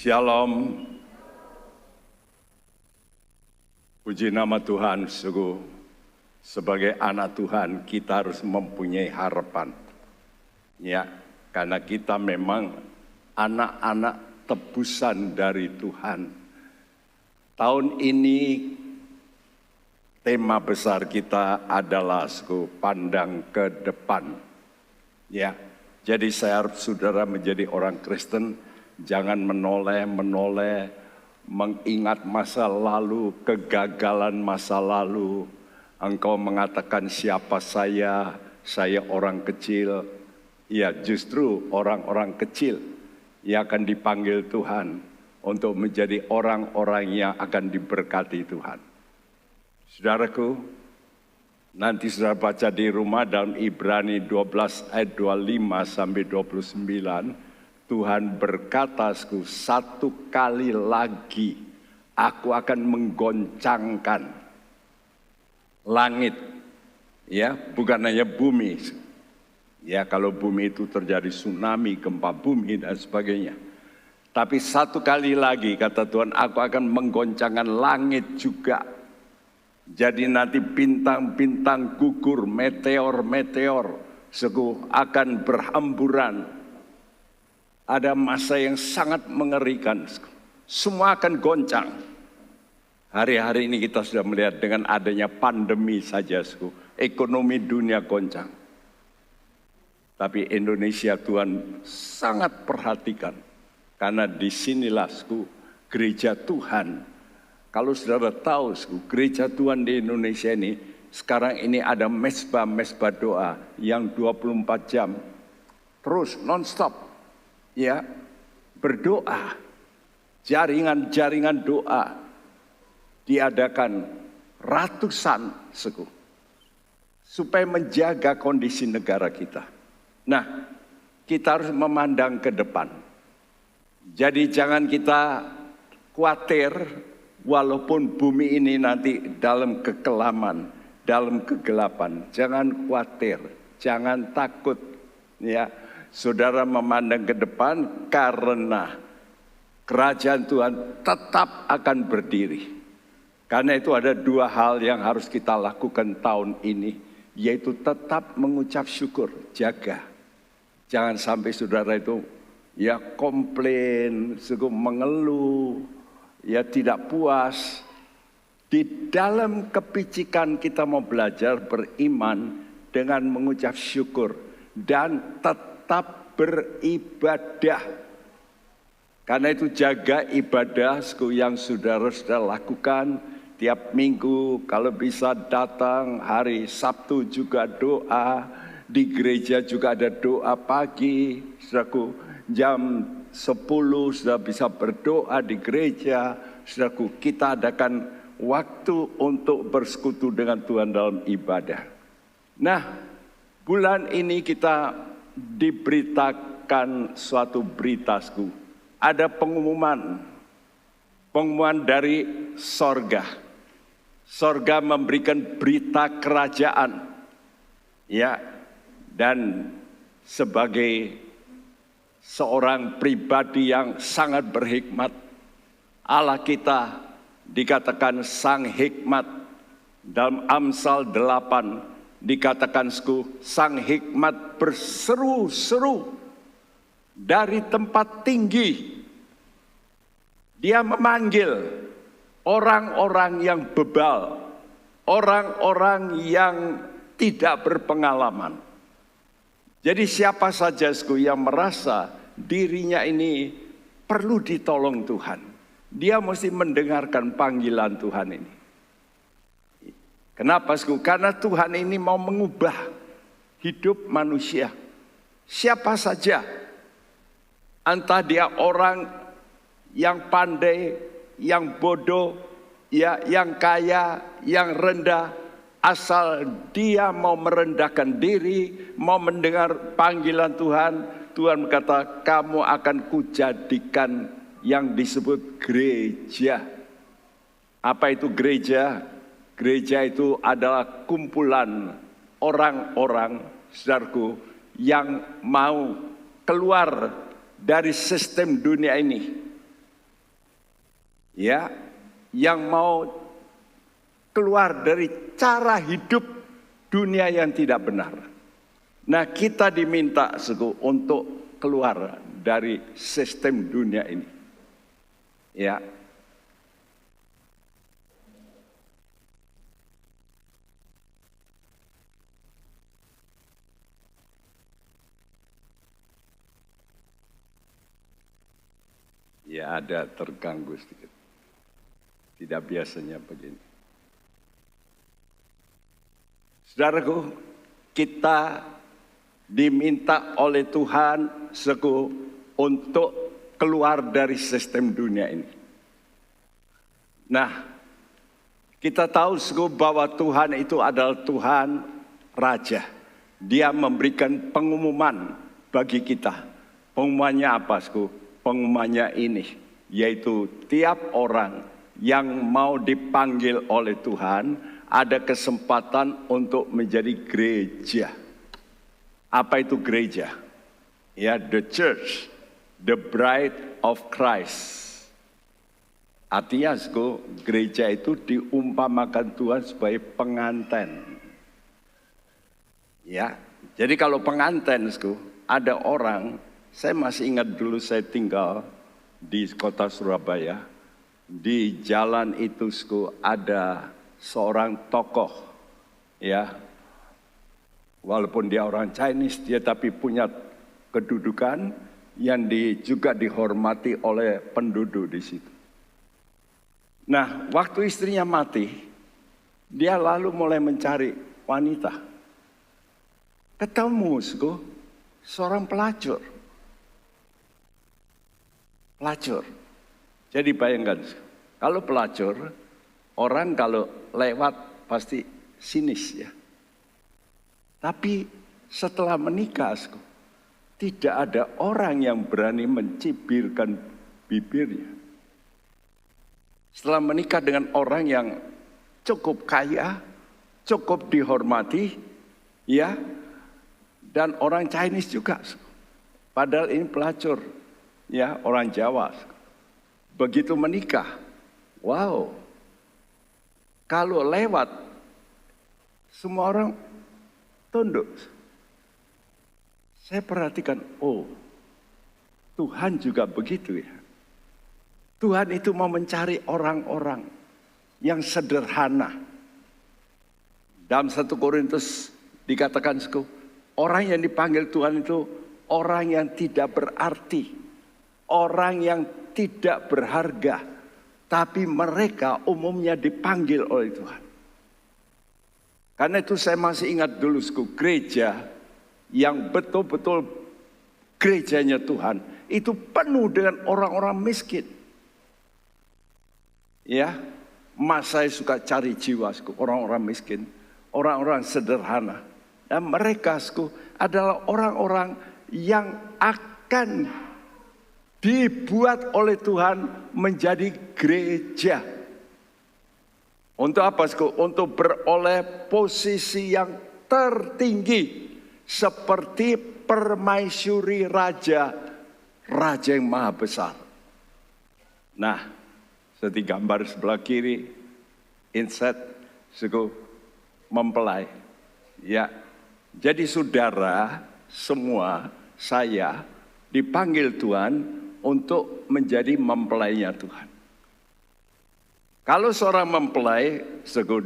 Shalom. Puji nama Tuhan, sungguh sebagai anak Tuhan kita harus mempunyai harapan. Ya, karena kita memang anak-anak tebusan dari Tuhan. Tahun ini tema besar kita adalah pandang ke depan. Ya, jadi saya harap saudara menjadi orang Kristen, jangan menoleh, mengingat masa lalu, kegagalan masa lalu. Engkau mengatakan siapa saya orang kecil. Ya, justru orang-orang kecil yang akan dipanggil Tuhan untuk menjadi orang-orang yang akan diberkati Tuhan. Saudaraku, nanti saudara baca di rumah dalam Ibrani 12 ayat 25 sampai 29, Tuhan berkata, satu kali lagi aku akan menggoncangkan langit, ya, bukan hanya bumi. Ya, kalau bumi itu terjadi tsunami, gempa bumi dan sebagainya. Tapi satu kali lagi kata Tuhan, aku akan menggoncangkan langit juga. Jadi nanti bintang-bintang gugur, meteor akan berhamburan. Ada masa yang sangat mengerikan. Semua akan goncang. Hari-hari ini kita sudah melihat dengan adanya pandemi saja, ekonomi dunia goncang. Tapi Indonesia Tuhan sangat perhatikan. Karena disinilah gereja Tuhan. Kalau saudara tahu, gereja Tuhan di Indonesia ini, sekarang ini ada mesbah doa yang 24 jam. Terus non-stop, ya, berdoa. Jaringan doa diadakan ratusan, supaya menjaga kondisi negara kita. Nah, kita harus memandang ke depan. Jadi jangan kita khawatir walaupun bumi ini nanti dalam kekelaman, dalam kegelapan. Jangan khawatir, jangan takut. Ya, saudara memandang ke depan karena kerajaan Tuhan tetap akan berdiri. Karena itu ada dua hal yang harus kita lakukan tahun ini, yaitu tetap mengucap syukur, jaga. Jangan sampai saudara itu ya komplain, mengeluh, ya tidak puas. Di dalam kepicikan kita mau belajar beriman dengan mengucap syukur dan tetap beribadah. Karena itu jaga ibadah yang saudara lakukan tiap minggu. Kalau bisa datang hari Sabtu juga doa. Di gereja juga ada doa pagi. Saudaraku, jam 10 sudah bisa berdoa di gereja. Saudaraku, kita adakan waktu untuk bersekutu dengan Tuhan dalam ibadah. Nah, bulan ini kita diberitakan suatu berita. Ada pengumuman dari sorga. Sorga memberikan berita kerajaan. Ya, dan sebagai seorang pribadi yang sangat berhikmat, Allah kita dikatakan sang hikmat. Dalam Amsal 8 dikatakan sang hikmat berseru-seru dari tempat tinggi. Dia memanggil orang-orang yang bebal, orang-orang yang tidak berpengalaman. Jadi siapa saja yang merasa dirinya ini perlu ditolong Tuhan, dia mesti mendengarkan panggilan Tuhan ini. Kenapa? Karena Tuhan ini mau mengubah hidup manusia. Siapa saja, entah dia orang yang pandai, yang bodoh, ya, yang kaya, yang rendah, asal dia mau merendahkan diri, mau mendengar panggilan Tuhan, Tuhan berkata, kamu akan kujadikan yang disebut gereja. Apa itu gereja? Gereja itu adalah kumpulan orang-orang, saudaraku, yang mau keluar dari sistem dunia ini. Ya, yang mau keluar dari cara hidup dunia yang tidak benar. Nah, kita diminta untuk keluar dari sistem dunia ini. Ya. Ya, ada terganggu sedikit. Tidak biasanya begini. Saudaraku, kita diminta oleh Tuhan untuk keluar dari sistem dunia ini. Nah, kita tahu bahwa Tuhan itu adalah Tuhan Raja. Dia memberikan pengumuman bagi kita. Pengumumannya apa, Pengumumannya ini, yaitu tiap orang yang mau dipanggil oleh Tuhan ada kesempatan untuk menjadi gereja. Apa itu gereja? Ya, the church, the bride of Christ. Artinya, gereja itu diumpamakan Tuhan sebagai pengantin. Ya, jadi kalau pengantin, ada orang. Saya masih ingat dulu saya tinggal di kota Surabaya. Di jalan itu ada seorang tokoh, ya. Walaupun dia orang Chinese, dia tapi punya kedudukan yang juga dihormati oleh penduduk di situ. Nah, waktu istrinya mati, dia lalu mulai mencari wanita. Ketemu, seorang pelacur. Pelacur. Jadi bayangkan, kalau pelacur, orang kalau lewat pasti sinis ya. Tapi setelah menikah, tidak ada orang yang berani mencibirkan bibirnya. Setelah menikah dengan orang yang cukup kaya, cukup dihormati, ya, dan orang Chinese juga. Padahal ini pelacur. Ya, orang Jawa. Begitu menikah, wow. Kalau lewat, semua orang tunduk. Saya perhatikan, oh, Tuhan juga begitu ya. Tuhan itu mau mencari orang-orang yang sederhana. Dalam 1 Korintus dikatakan, orang yang dipanggil Tuhan itu orang yang tidak berarti. Orang yang tidak berharga, tapi mereka umumnya dipanggil oleh Tuhan. Karena itu saya masih ingat dulu, gereja yang betul-betul gerejanya Tuhan, itu penuh dengan orang-orang miskin. Ya, saya suka cari jiwa, orang-orang miskin, orang-orang sederhana. Dan mereka, adalah orang-orang yang akan dibuat oleh Tuhan menjadi gereja. Untuk apa? Untuk beroleh posisi yang tertinggi. Seperti permaisuri raja yang maha besar. Nah, seperti gambar sebelah kiri, insert, mempelai. Ya, jadi saudara semua, saya dipanggil Tuhan untuk menjadi mempelainya Tuhan. Kalau seorang mempelai,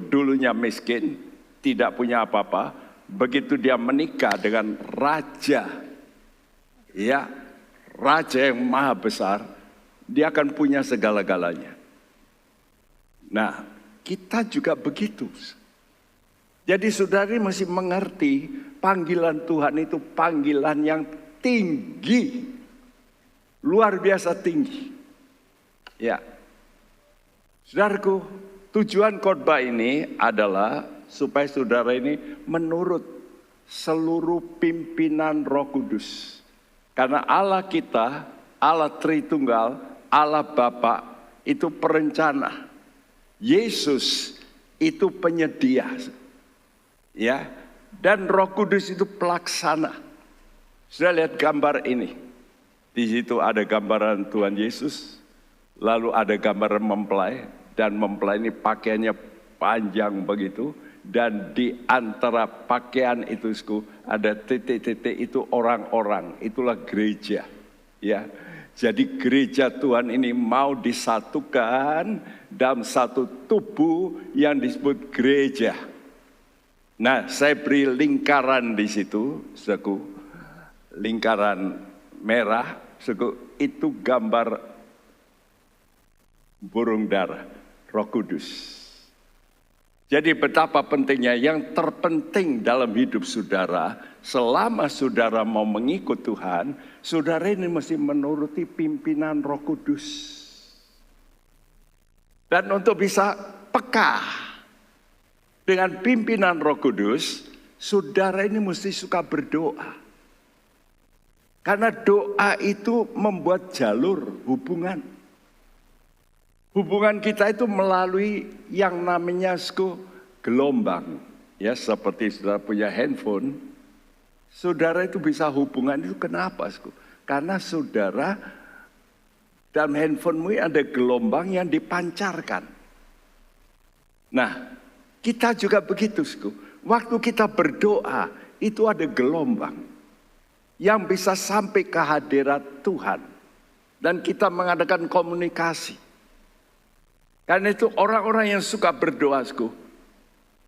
dulunya miskin, tidak punya apa-apa, begitu dia menikah dengan raja, ya, raja yang maha besar, dia akan punya segala-galanya. Nah, kita juga begitu. Jadi saudari mesti mengerti panggilan Tuhan itu panggilan yang tinggi. Luar biasa tinggi. Ya. Saudaraku, tujuan khotbah ini adalah supaya saudara ini menurut seluruh pimpinan Roh Kudus. Karena Allah kita, Allah Tritunggal, Allah Bapa itu perencana. Yesus itu penyedia. Ya. Dan Roh Kudus itu pelaksana. Sudah lihat gambar ini. Di situ ada gambaran Tuhan Yesus, lalu ada gambar mempelai, dan mempelai ini pakaiannya panjang begitu, dan di antara pakaian itu ada titik-titik, itu orang-orang, itulah gereja. Ya, jadi gereja Tuhan ini mau disatukan dalam satu tubuh yang disebut gereja. Nah, saya beri lingkaran di situ, saudaraku, lingkaran merah, saudaraku, itu gambar burung dara, Roh Kudus. Jadi betapa pentingnya, yang terpenting dalam hidup saudara, selama saudara mau mengikut Tuhan, saudara ini mesti menuruti pimpinan Roh Kudus. Dan untuk bisa peka dengan pimpinan Roh Kudus, saudara ini mesti suka berdoa. Karena doa itu membuat jalur hubungan. Hubungan kita itu melalui yang namanya gelombang. Ya, seperti saudara punya handphone, saudara itu bisa hubungan itu kenapa? Karena saudara dalam handphonemu ada gelombang yang dipancarkan. Nah, kita juga begitu. Waktu kita berdoa, itu ada gelombang yang bisa sampai ke hadirat Tuhan. Dan kita mengadakan komunikasi. Karena itu orang-orang yang suka berdoa,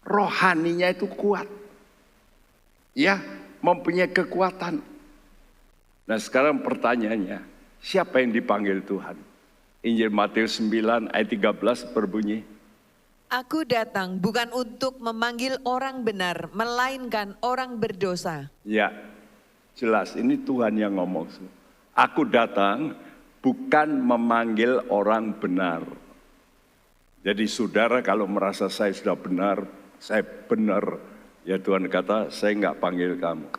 rohaninya itu kuat. Ya, mempunyai kekuatan. Nah, sekarang pertanyaannya, siapa yang dipanggil Tuhan? Injil Matius 9 ayat 13 berbunyi, Aku datang bukan untuk memanggil orang benar, melainkan orang berdosa. Ya, jelas ini Tuhan yang ngomong. Aku datang bukan memanggil orang benar. Jadi saudara kalau merasa saya sudah benar, saya benar, ya Tuhan kata saya enggak panggil kamu.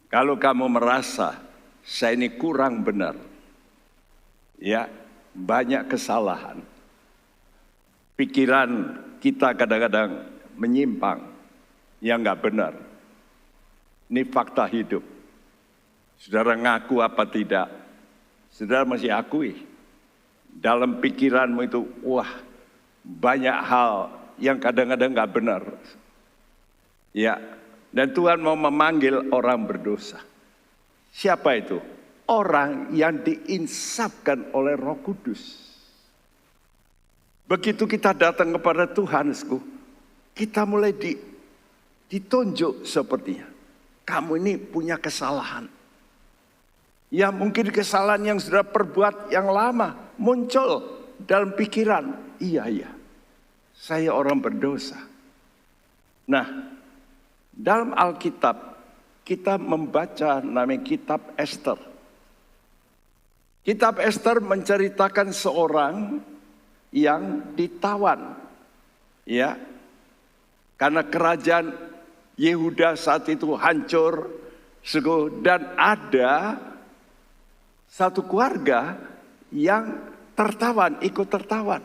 Kalau kamu merasa saya ini kurang benar, ya banyak kesalahan, pikiran kita kadang-kadang menyimpang, yang enggak benar. Ini fakta hidup. Saudara ngaku apa tidak, saudara masih akui. Dalam pikiranmu itu, wah banyak hal yang kadang-kadang gak benar. Ya, dan Tuhan mau memanggil orang berdosa. Siapa itu? Orang yang diinsafkan oleh Roh Kudus. Begitu kita datang kepada Tuhan, kita mulai ditunjuk sepertinya. Kamu ini punya kesalahan. Ya mungkin kesalahan yang sudah perbuat yang lama muncul dalam pikiran. Iya, saya orang berdosa. Nah, dalam Alkitab kita membaca namanya kitab Ester. Kitab Ester menceritakan seorang yang ditawan. Ya, karena kerajaan Yehuda saat itu hancur. Dan ada satu keluarga yang tertawan, ikut tertawan.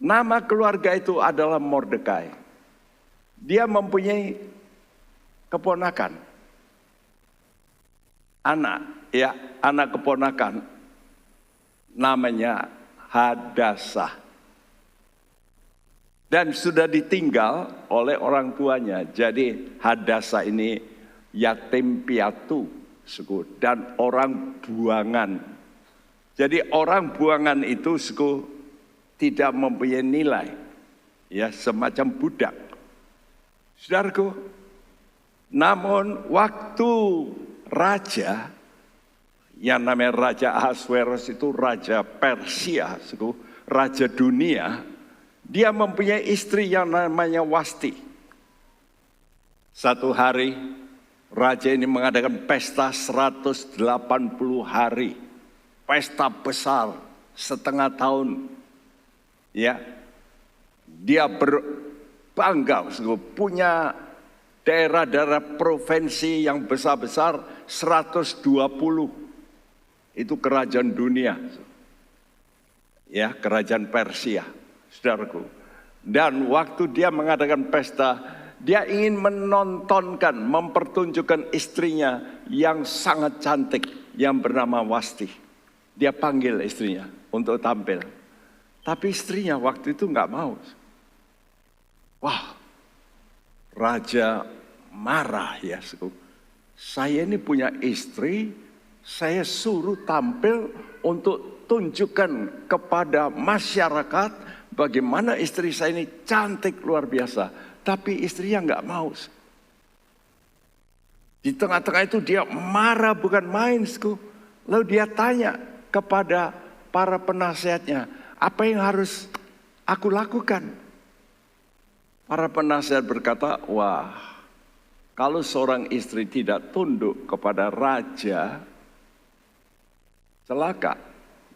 Nama keluarga itu adalah Mordekai. Dia mempunyai keponakan. Anak keponakan. Namanya Hadasah. Dan sudah ditinggal oleh orang tuanya. Jadi Hadasah ini yatim piatu. Dan orang buangan. Jadi orang buangan itu tidak mempunyai nilai. Ya, semacam budak. Saudaraku, namun waktu raja, yang namanya Raja Ahasveros itu Raja Persia, Raja dunia, dia mempunyai istri yang namanya Wasti. Satu hari, raja ini mengadakan pesta 180 hari. Pesta besar, setengah tahun. Ya, dia berbangga, punya daerah-daerah provinsi yang besar-besar 120. Itu kerajaan dunia. Ya, kerajaan Persia, saudaraku. Dan waktu dia mengadakan pesta, dia ingin menontonkan, mempertunjukkan istrinya yang sangat cantik, yang bernama Wasti. Dia panggil istrinya untuk tampil. Tapi istrinya waktu itu nggak mau. Wah, raja marah ya. Saya ini punya istri, saya suruh tampil untuk tunjukkan kepada masyarakat bagaimana istri saya ini cantik luar biasa. Tapi istrinya nggak mau. Di tengah-tengah itu dia marah bukan main. Lalu dia tanya kepada para penasehatnya, apa yang harus aku lakukan? Para penasehat berkata, wah, kalau seorang istri tidak tunduk kepada raja, celaka.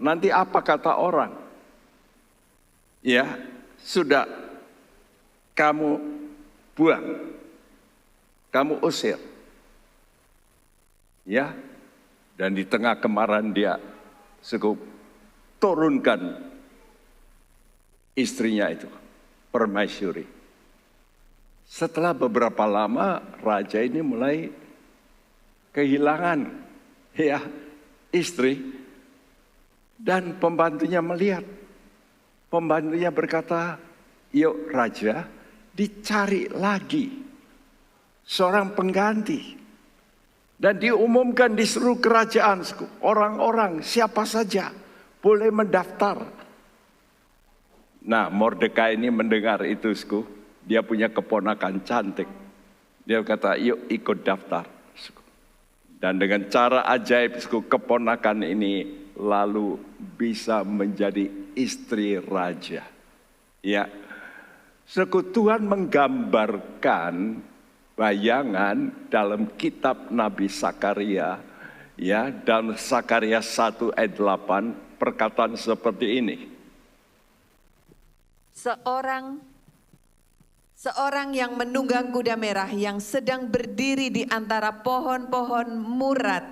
Nanti apa kata orang? Ya, sudah kamu buang, kamu usir. Ya, dan di tengah kemarahan dia turunkan istrinya itu, permaisuri. Setelah beberapa lama raja ini mulai kehilangan ya istri, dan pembantunya melihat. Pembantunya berkata, yuk raja, dicari lagi seorang pengganti. Dan diumumkan di seluruh kerajaan, orang-orang siapa saja boleh mendaftar. Nah, Mordekai ini mendengar itu, dia punya keponakan cantik. Dia kata, yuk ikut daftar. Dan dengan cara ajaib, keponakan ini lalu bisa menjadi istri raja. Ya, Tuhan menggambarkan bayangan dalam kitab Nabi Sakaria, ya, dalam Sakaria 1 ayat 8, perkataan seperti ini. Seorang yang menunggang kuda merah yang sedang berdiri di antara pohon-pohon murad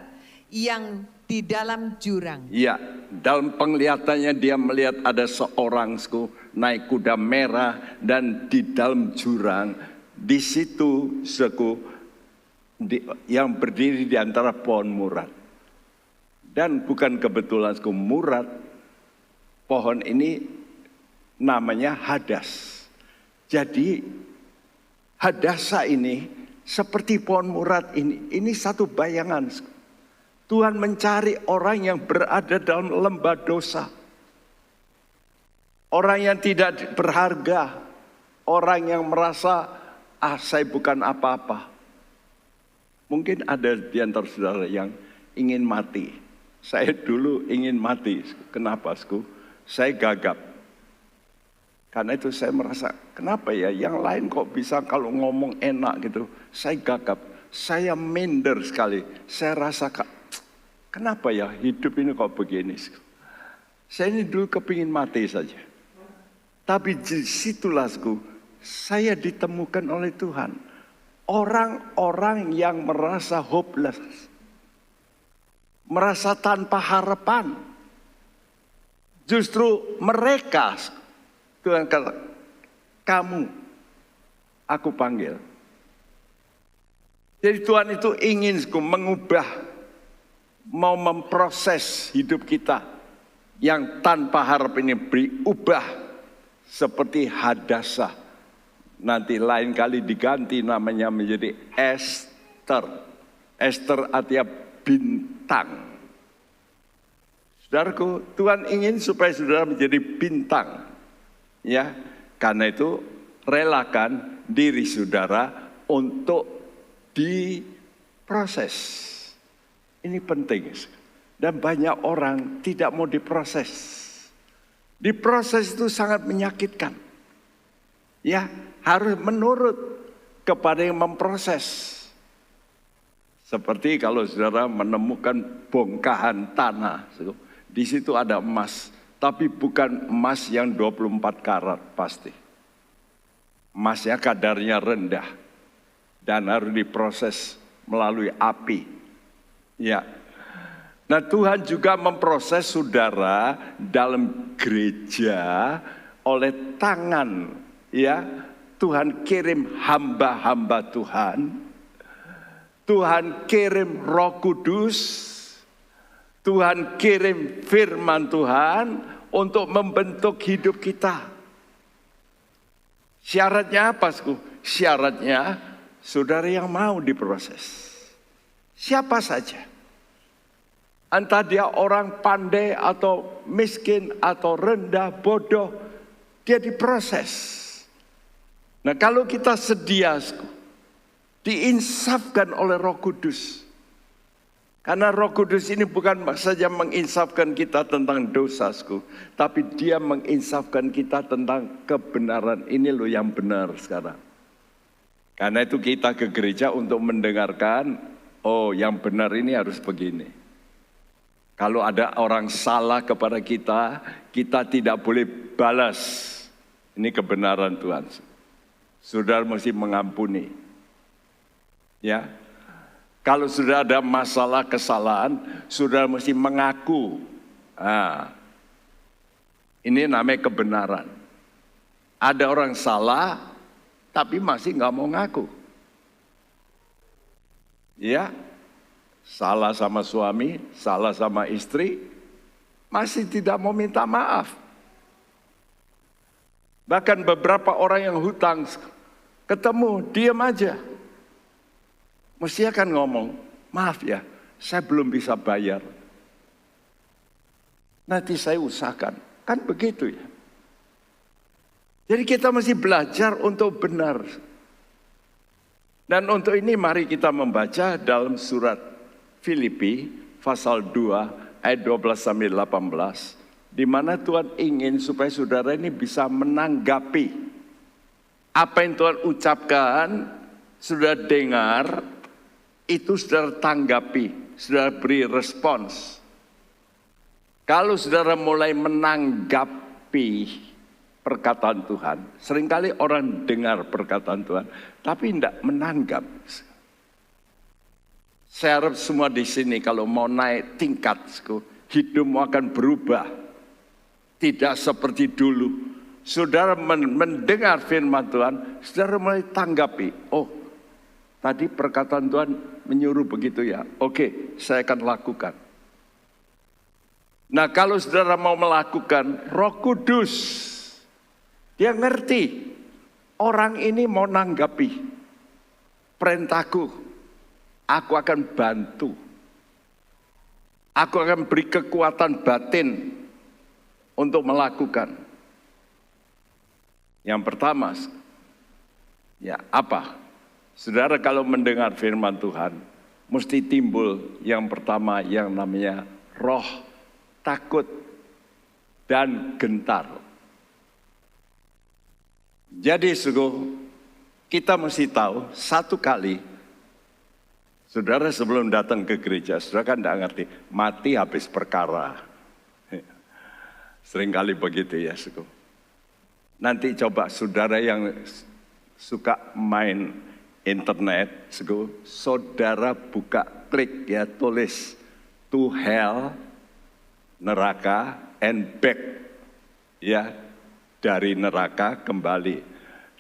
yang di dalam jurang. Ya, dalam penglihatannya dia melihat ada seorang naik kuda merah dan di dalam jurang. Di situ yang berdiri di antara pohon murad. Dan bukan kebetulan murad, pohon ini namanya hadas. Jadi hadasa ini seperti pohon murad ini satu bayangan. Tuhan mencari orang yang berada dalam lembah dosa. Orang yang tidak berharga, orang yang merasa saya bukan apa-apa. Mungkin ada di antara saudara yang ingin mati. Saya dulu ingin mati. Kenapa? Saya gagap. Karena itu saya merasa, kenapa ya yang lain kok bisa kalau ngomong enak gitu. Saya gagap. Saya minder sekali. Saya rasa, kenapa ya hidup ini kok begini. Saya ini dulu kepingin mati saja. Tapi disitulah saya ditemukan oleh Tuhan. Orang-orang yang merasa hopeless. Merasa tanpa harapan. Justru mereka, Tuhan kata, kamu, aku panggil. Jadi Tuhan itu ingin mengubah, mau memproses hidup kita. Yang tanpa harap ini berubah seperti hadasa. Nanti lain kali diganti namanya menjadi Esther. Esther artinya bintang. Saudaraku, Tuhan ingin supaya saudara menjadi bintang. Ya, karena itu relakan diri saudara untuk diproses. Ini penting. Dan banyak orang tidak mau diproses. Diproses itu sangat menyakitkan. Ya, harus menurut kepada yang memproses. Seperti kalau saudara menemukan bongkahan tanah, di situ ada emas, tapi bukan emas yang 24 karat pasti. Emasnya kadarnya rendah dan harus diproses melalui api. Ya. Nah, Tuhan juga memproses saudara dalam gereja oleh tangan. Ya, Tuhan kirim hamba-hamba Tuhan. Tuhan kirim Roh Kudus. Tuhan kirim firman Tuhan untuk membentuk hidup kita. Syaratnya apa, Sku? Syaratnya saudara yang mau diproses. Siapa saja. Entah dia orang pandai atau miskin atau rendah, bodoh, dia diproses. Nah kalau kita sedia, Sku, diinsafkan oleh Roh Kudus. Karena Roh Kudus ini bukan saja menginsafkan kita tentang dosaku, tapi dia menginsafkan kita tentang kebenaran. Ini loh yang benar sekarang. Karena itu kita ke gereja untuk mendengarkan, oh yang benar ini harus begini. Kalau ada orang salah kepada kita, kita tidak boleh balas. Ini kebenaran Tuhan. Saudara mesti mengampuni. Ya. Kalau sudah ada masalah kesalahan, saudara mesti mengaku. Nah, ini namanya kebenaran. Ada orang salah, tapi masih nggak mau ngaku. Ya, salah sama suami, salah sama istri, masih tidak mau minta maaf. Bahkan beberapa orang yang hutang, ketemu, diam aja. Mesti akan ngomong, maaf ya, saya belum bisa bayar. Nanti saya usahakan. Kan begitu ya. Jadi kita mesti belajar untuk benar. Dan untuk ini mari kita membaca dalam surat Filipi pasal 2 ayat 12 sampai 18. Di mana Tuhan ingin supaya saudara ini bisa menanggapi apa yang Tuhan ucapkan, sudah dengar, itu saudara tanggapi, saudara beri respons. Kalau saudara mulai menanggapi perkataan Tuhan, seringkali orang dengar perkataan Tuhan, tapi tidak menanggap. Saya harap semua di sini kalau mau naik tingkat, hidupmu akan berubah. Tidak seperti dulu. Saudara mendengar firman Tuhan, saudara mulai tanggapi. Oh, tadi perkataan Tuhan menyuruh begitu ya. Oke, saya akan lakukan. Nah kalau saudara mau melakukan, Roh Kudus, dia ngerti. Orang ini mau nanggapi perintahku. Aku akan bantu. Aku akan beri kekuatan batin untuk melakukan. Yang pertama, ya apa? Saudara kalau mendengar firman Tuhan, mesti timbul yang pertama yang namanya roh takut dan gentar. Jadi kita mesti tahu satu kali, saudara sebelum datang ke gereja, saudara kan tidak ngerti, mati habis perkara. Seringkali begitu ya. Nanti coba saudara yang suka main internet, saudara buka, klik ya, tulis to hell, neraka, and back, ya, dari neraka kembali.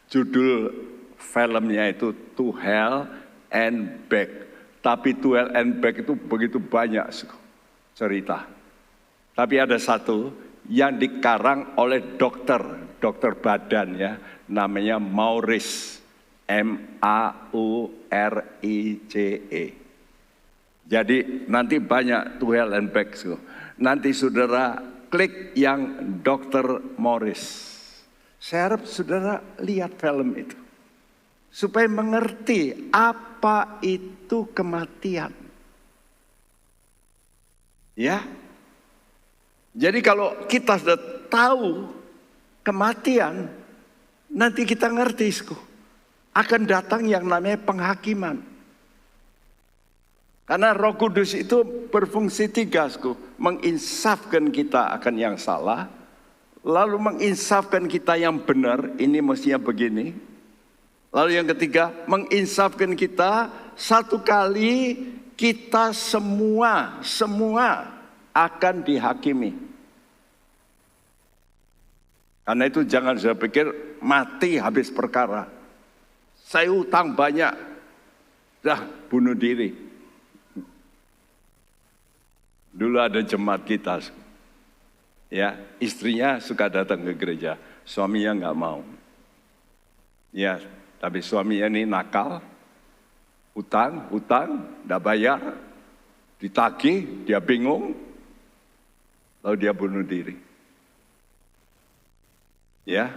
Judul filmnya itu To Hell and Back. Tapi To Hell and Back itu begitu banyak cerita. Tapi ada satu yang dikarang oleh dokter badan ya, namanya Maurice. Maurice. Jadi nanti banyak To Hell and Back. Nanti saudara klik yang Dr. Maurice. Saya harap saudara lihat film itu. Supaya mengerti apa itu kematian. Ya. Jadi kalau kita sudah tahu kematian, nanti kita ngerti, akan datang yang namanya penghakiman. Karena Roh Kudus itu berfungsi tiga, menginsafkan kita akan yang salah, lalu menginsafkan kita yang benar, ini mestinya begini. Lalu yang ketiga, menginsafkan kita satu kali kita semua akan dihakimi. Karena itu jangan saya pikir mati habis perkara. Saya utang banyak, dah bunuh diri. Dulu ada jemaat kita, ya, istrinya suka datang ke gereja, suaminya nggak mau. Ya, tapi suaminya ini nakal, utang, nggak bayar, ditagih, dia bingung, lalu dia bunuh diri. Ya,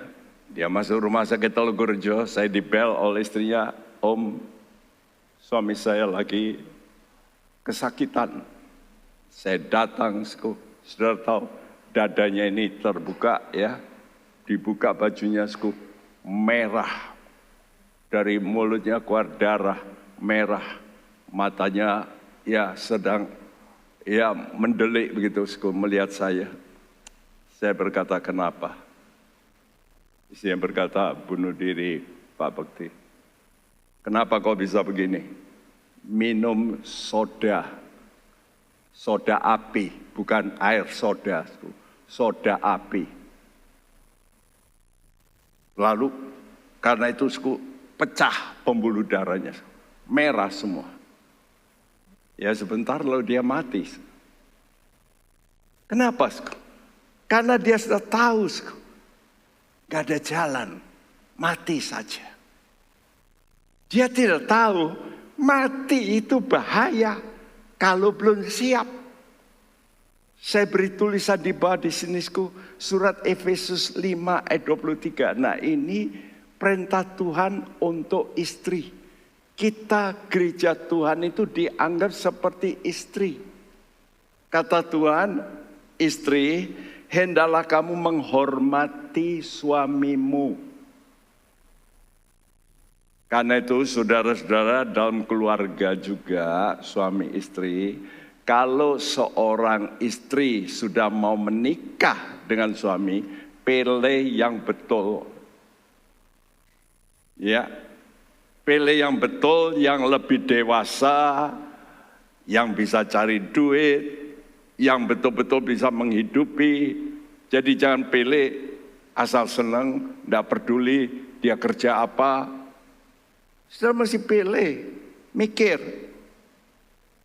dia masuk rumah sakit Telugurejo, saya dibel oleh istrinya, Om, suami saya lagi kesakitan. Saya datang, saudara tahu, dadanya ini terbuka, ya, dibuka bajunya, merah, dari mulutnya keluar darah, merah, matanya ya sedang ya mendelik begitu, melihat saya. Saya berkata, kenapa? Istrinya berkata, bunuh diri, Pak Bekti. Kenapa kau bisa begini? Minum soda api, bukan air soda, soda api. Lalu karena itu pecah pembuluh darahnya, merah semua. Ya sebentar lalu dia mati. Kenapa? Karena dia sudah tahu, gak ada jalan, mati saja. Dia tidak tahu mati itu bahaya kalau belum siap. Saya beri tulisan di bawah di sini, surat Efesus 5 ayat 23. Nah ini perintah Tuhan untuk istri. Kita gereja Tuhan itu dianggap seperti istri. Kata Tuhan, istri, hendaklah kamu menghormati suamimu. Karena itu saudara-saudara dalam keluarga juga suami istri, kalau seorang istri sudah mau menikah dengan suami, pilih yang betul. Ya, pilih yang betul, yang lebih dewasa, yang bisa cari duit, yang betul-betul bisa menghidupi. Jadi jangan pilih asal senang, tidak peduli dia kerja apa. Sudah mesti pilih, mikir.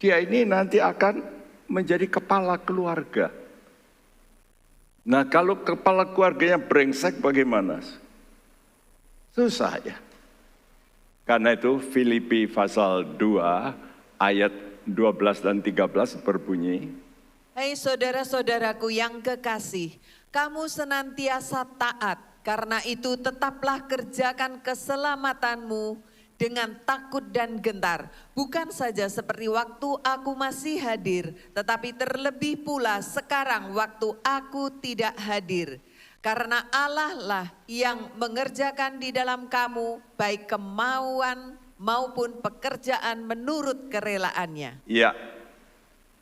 Dia ini nanti akan menjadi kepala keluarga. Nah kalau kepala keluarganya brengsek bagaimana? Susah ya. Karena itu Filipi pasal 2 ayat 12 dan 13 berbunyi. Hai saudara-saudaraku yang kekasih, kamu senantiasa taat, karena itu tetaplah kerjakan keselamatanmu dengan takut dan gentar, bukan saja seperti waktu aku masih hadir, tetapi terlebih pula sekarang waktu aku tidak hadir. Karena Allah lah yang mengerjakan di dalam kamu baik kemauan maupun pekerjaan menurut kerelaannya. Ya,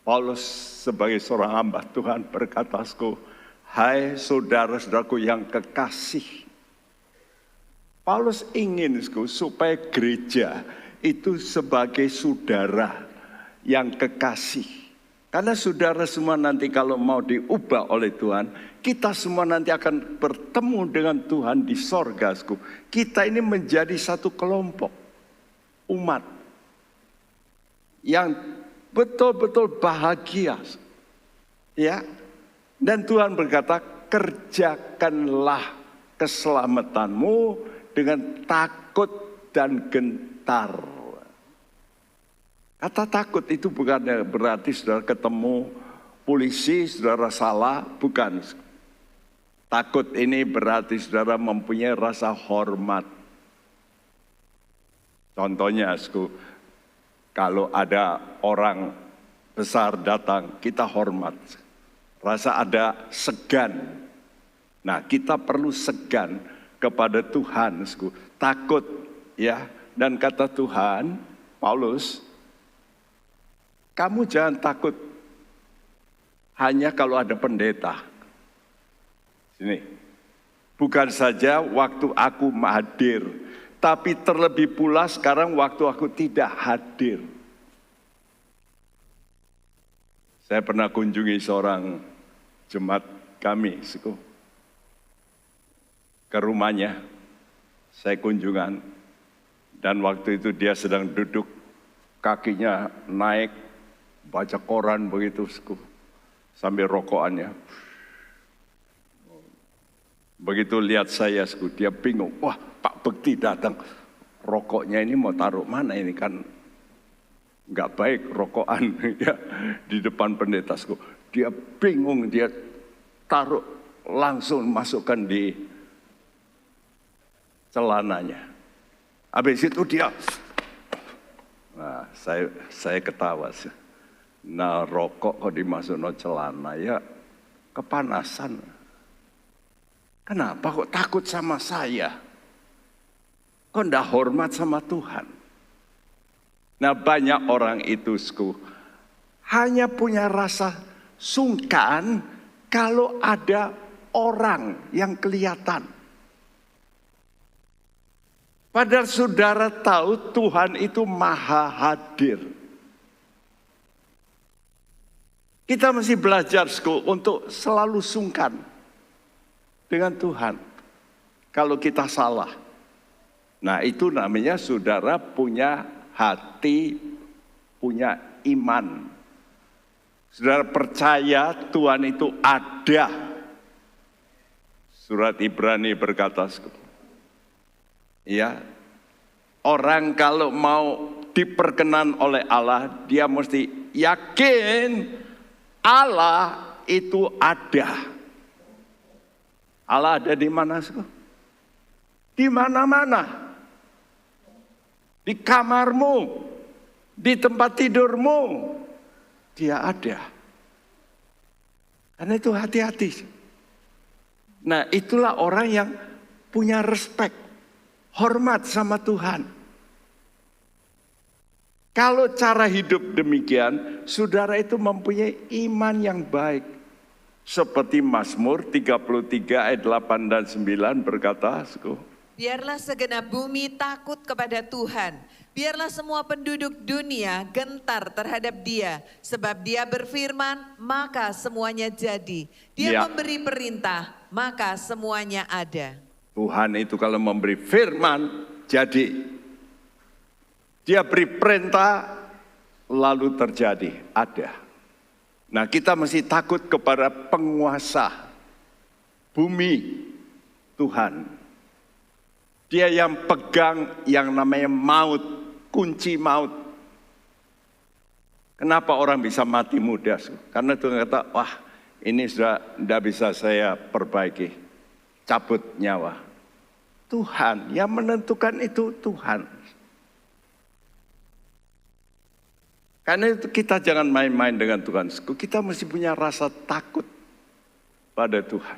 Paulus sebagai seorang hamba Tuhan berkata, hai saudara-saudaraku yang kekasih. Paulus ingin supaya gereja itu sebagai saudara yang kekasih. Karena saudara semua nanti kalau mau diubah oleh Tuhan, kita semua nanti akan bertemu dengan Tuhan di sorga. Kita ini menjadi satu kelompok umat yang betul-betul bahagia. Ya. Dan Tuhan berkata, kerjakanlah keselamatanmu dengan takut dan gentar. Kata takut itu bukan berarti saudara ketemu polisi, saudara salah, bukan. Takut ini berarti saudara mempunyai rasa hormat. Contohnya, kalau ada orang besar datang, kita hormat. Rasa ada segan. Nah, kita perlu segan kepada Tuhan, takut ya. Dan kata Tuhan, Paulus, kamu jangan takut hanya kalau ada pendeta. Sini, bukan saja waktu aku hadir, tapi terlebih pula sekarang waktu aku tidak hadir. Saya pernah kunjungi seorang jemaat kami, ke rumahnya, saya kunjungan, dan waktu itu dia sedang duduk, kakinya naik, baca koran begitu. sambil rokokannya. Begitu lihat saya, dia bingung. Wah, Pak Bekti datang. Rokoknya ini mau taruh mana ini kan nggak baik rokokan ya di depan pendeta. Dia bingung, dia taruh langsung masukkan di celananya. Habis itu dia, nah saya ketawa sih. Nah rokok kok dimasukkan celana ya kepanasan. Kenapa kok takut sama saya? Kok enggak hormat sama Tuhan? Nah banyak orang itu hanya punya rasa sungkan kalau ada orang yang kelihatan. Padahal saudara tahu Tuhan itu maha hadir. Kita mesti belajar untuk selalu sungkan dengan Tuhan. Kalau kita salah. Nah itu namanya saudara punya hati, punya iman. Saudara percaya Tuhan itu ada. Surat Ibrani berkata, ya, orang kalau mau diperkenan oleh Allah, dia mesti yakin Allah itu ada. Allah ada di mana? Di mana-mana. Di kamarmu, di tempat tidurmu, dia ada. Karena itu hati-hati. Nah itulah orang yang punya respek, hormat sama Tuhan. Kalau cara hidup demikian, saudara itu mempunyai iman yang baik. Seperti Mazmur 33 ayat 8 dan 9 berkata, biarlah segenap bumi takut kepada Tuhan. Biarlah semua penduduk dunia gentar terhadap Dia. Sebab Dia berfirman, maka semuanya jadi. Dia memberi perintah, maka semuanya ada. Tuhan itu kalau memberi firman, jadi. Dia beri perintah, lalu terjadi, ada. Nah kita mesti takut kepada penguasa bumi Tuhan. Dia yang pegang yang namanya maut, kunci maut. Kenapa orang bisa mati muda? Karena Tuhan kata, wah ini sudah tidak bisa saya perbaiki. Cabut nyawa. Tuhan yang menentukan itu Tuhan. Karena itu kita jangan main-main dengan Tuhan. Kita mesti punya rasa takut pada Tuhan.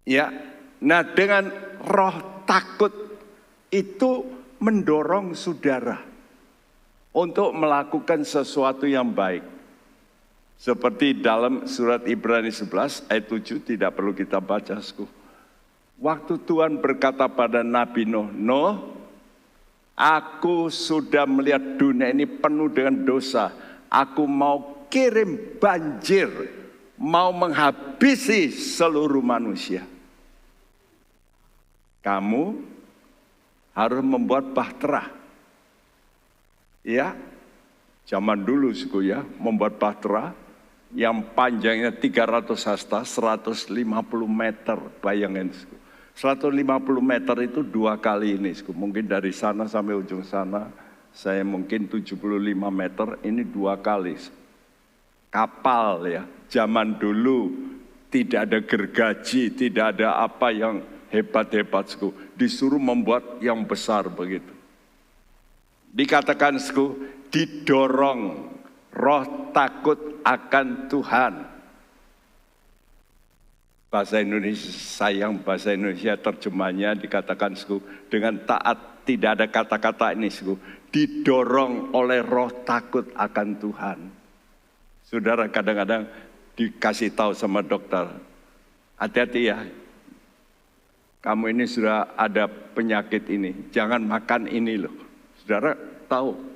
Ya, nah dengan roh takut itu mendorong saudara untuk melakukan sesuatu yang baik. Seperti dalam surat Ibrani 11 ayat 7 tidak perlu kita baca. Waktu Tuhan berkata pada Nabi Nuh, aku sudah melihat dunia ini penuh dengan dosa. Aku mau kirim banjir, mau menghabisi seluruh manusia. Kamu harus membuat bahtera. Ya, zaman dulu ya, membuat bahtera yang panjangnya 300 hasta, 150 meter, bayangin. 150 meter itu 2 kali ini, mungkin dari sana sampai ujung sana, saya mungkin 75 meter, ini 2 kali. Kapal ya, zaman dulu tidak ada gergaji, tidak ada apa yang hebat-hebat, disuruh membuat yang besar begitu. Dikatakan, didorong roh takut akan Tuhan. Bahasa Indonesia, sayang bahasa Indonesia terjemahnya dikatakan dengan taat, tidak ada kata-kata ini, didorong oleh roh takut akan Tuhan. Saudara kadang-kadang dikasih tahu sama dokter, hati-hati ya, kamu ini sudah ada penyakit ini, jangan makan ini loh. Saudara tahu,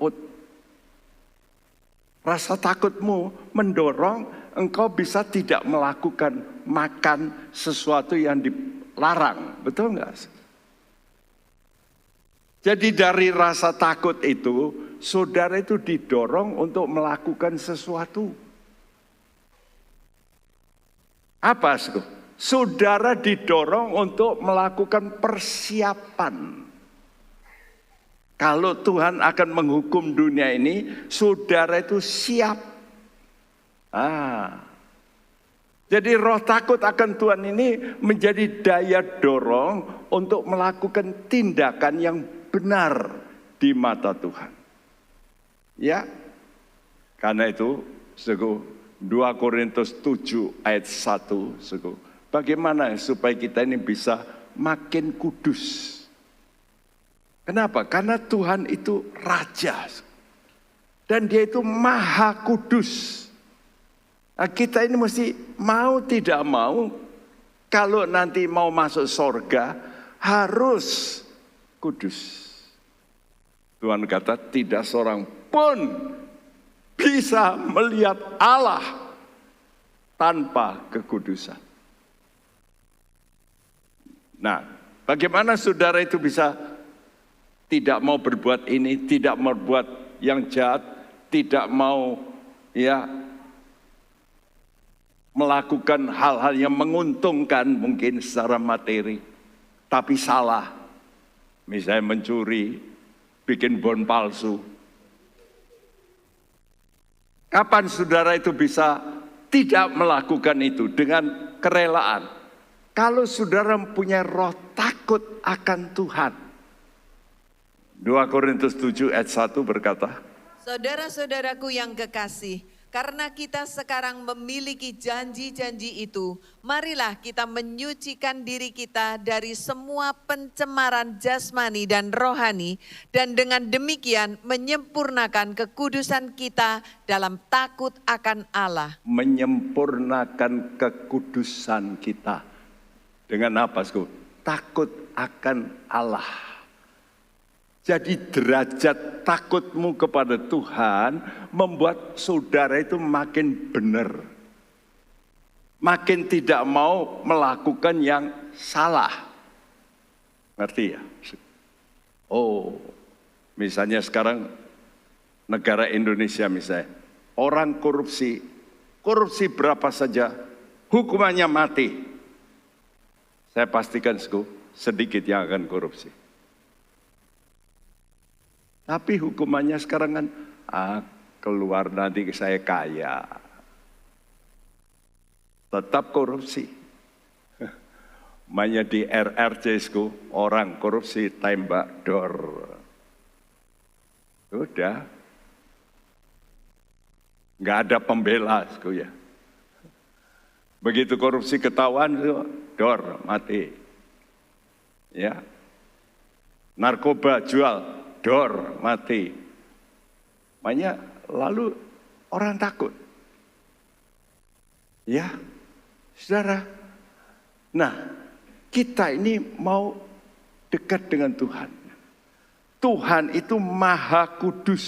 rasa takutmu mendorong engkau bisa tidak melakukan makan sesuatu yang dilarang, betul enggak? Jadi dari rasa takut itu, saudara itu didorong untuk melakukan sesuatu. Apa, saudara? Saudara didorong untuk melakukan persiapan. Kalau Tuhan akan menghukum dunia ini, saudara itu siap. Jadi roh takut akan Tuhan ini menjadi daya dorong untuk melakukan tindakan yang benar di mata Tuhan. Ya, karena itu, 2 Korintus 7 ayat 1, bagaimana supaya kita ini bisa makin kudus? Kenapa? Karena Tuhan itu Raja. Dan Dia itu Maha Kudus. Nah, kita ini mesti mau tidak mau, kalau nanti mau masuk surga, harus kudus. Tuhan kata tidak seorang pun bisa melihat Allah tanpa kekudusan. Nah, bagaimana saudara itu bisa tidak mau berbuat ini, tidak mau berbuat yang jahat, tidak mau melakukan hal-hal yang menguntungkan mungkin secara materi, tapi salah. Misalnya mencuri, bikin bon palsu. Kapan saudara itu bisa tidak melakukan itu dengan kerelaan? Kalau saudara mempunyai roh takut akan Tuhan. 2 Korintus 7 ayat 1 berkata, Saudara-saudaraku yang kekasih, karena kita sekarang memiliki janji-janji itu, marilah kita menyucikan diri kita dari semua pencemaran jasmani dan rohani, dan dengan demikian menyempurnakan kekudusan kita dalam takut akan Allah. Menyempurnakan kekudusan kita. Dengan apa, Saudara? Takut akan Allah. Jadi derajat takutmu kepada Tuhan membuat saudara itu makin benar. Makin tidak mau melakukan yang salah. Ngerti ya? Oh, misalnya sekarang negara Indonesia misalnya. Orang korupsi berapa saja, hukumannya mati. Saya pastikan sedikit yang akan korupsi. Tapi hukumannya sekarang kan, keluar nanti saya kaya. Tetap korupsi. Mainnya di RRC, orang korupsi tembak dor. Udah. Nggak ada pembela, ya. Begitu korupsi ketahuan, dor, mati. Ya. Narkoba jual, dor, mati. Makanya lalu orang takut. Ya, saudara. Nah, kita ini mau dekat dengan Tuhan. Tuhan itu Maha Kudus.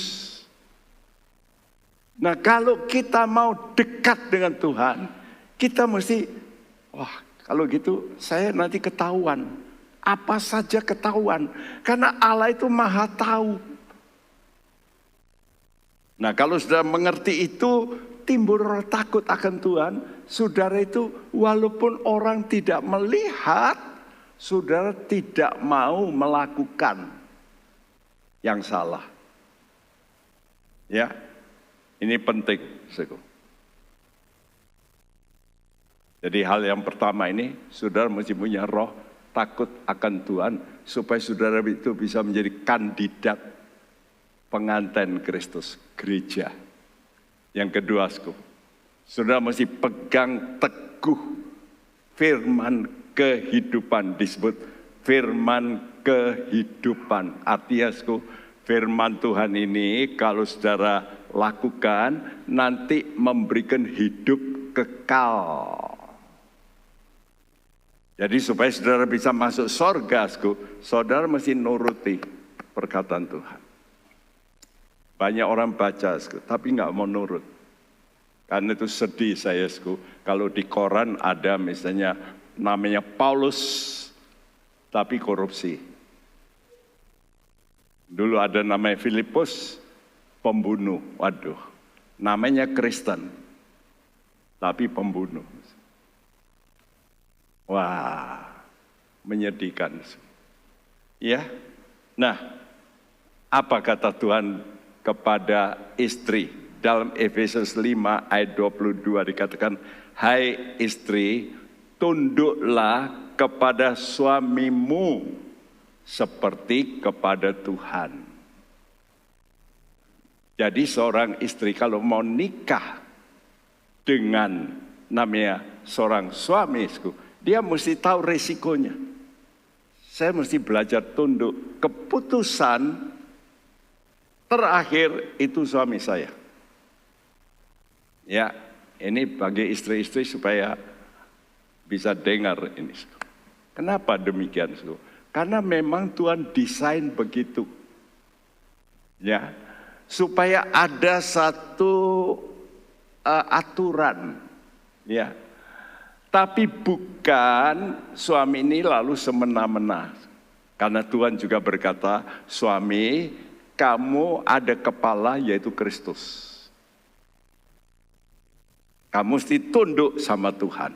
Nah, kalau kita mau dekat dengan Tuhan, kita mesti, kalau gitu saya nanti ketahuan. Apa saja ketahuan. Karena Allah itu Maha tahu. Nah, kalau sudah mengerti itu, timbul rasa takut akan Tuhan. Saudara itu walaupun orang tidak melihat, saudara tidak mau melakukan yang salah. Ya, ini penting. Jadi hal yang pertama ini, saudara mesti punya roh takut akan Tuhan, supaya saudara itu bisa menjadi kandidat pengantin Kristus, gereja. Yang kedua, saudara mesti pegang teguh firman kehidupan, disebut firman kehidupan. Artinya, firman Tuhan ini kalau saudara lakukan, nanti memberikan hidup kekal. Jadi supaya saudara bisa masuk surga, saudara mesti nuruti perkataan Tuhan. Banyak orang baca, tapi nggak mau nurut. Karena itu sedih saya, kalau di koran ada misalnya namanya Paulus, tapi korupsi. Dulu ada namanya Filipus, pembunuh. Waduh, namanya Kristen, tapi pembunuh. Wah, menyedihkan. Ya. Nah, apa kata Tuhan kepada istri? Dalam Efesus 5 ayat 22 dikatakan, hai istri, tunduklah kepada suamimu seperti kepada Tuhan. Jadi seorang istri kalau mau nikah dengan namanya seorang suami, dia mesti tahu resikonya. Saya mesti belajar tunduk. Keputusan terakhir itu suami saya. Ya, ini bagi istri-istri supaya bisa dengar ini. Kenapa demikian? Karena memang Tuhan desain begitu. Ya, supaya ada satu aturan. Ya. Tapi bukan suami ini lalu semena-mena. Karena Tuhan juga berkata, suami, kamu ada kepala yaitu Kristus. Kamu mesti tunduk sama Tuhan.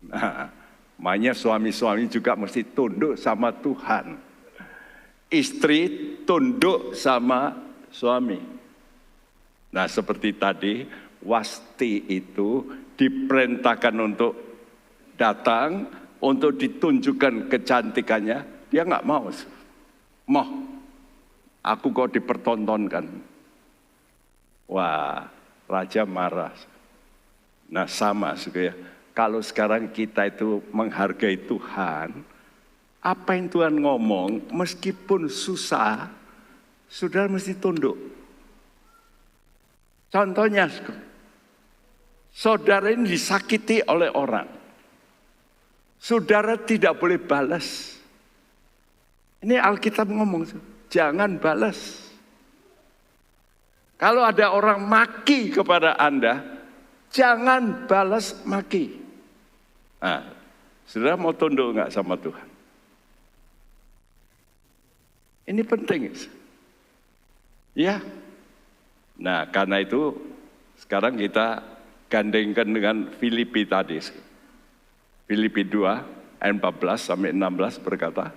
Nah, makanya suami-suami juga mesti tunduk sama Tuhan. Istri tunduk sama suami. Nah, seperti tadi, Wasti itu diperintahkan untuk datang, untuk ditunjukkan kecantikannya. Dia nggak mau. Mau, aku kok dipertontonkan. Wah, raja marah. Nah sama ya. Kalau sekarang kita itu menghargai Tuhan, apa yang Tuhan ngomong, meskipun susah, saudara mesti tunduk. Contohnya, saudara ini disakiti oleh orang. Saudara tidak boleh balas. Ini Alkitab ngomong, jangan balas. Kalau ada orang maki kepada Anda, jangan balas maki. Nah, saudara mau tunduk nggak sama Tuhan? Ini penting. Ya. Nah, karena itu sekarang kita gandengkan dengan Filipi tadi. Filipi 2 ayat 14 sampai 16 berkata,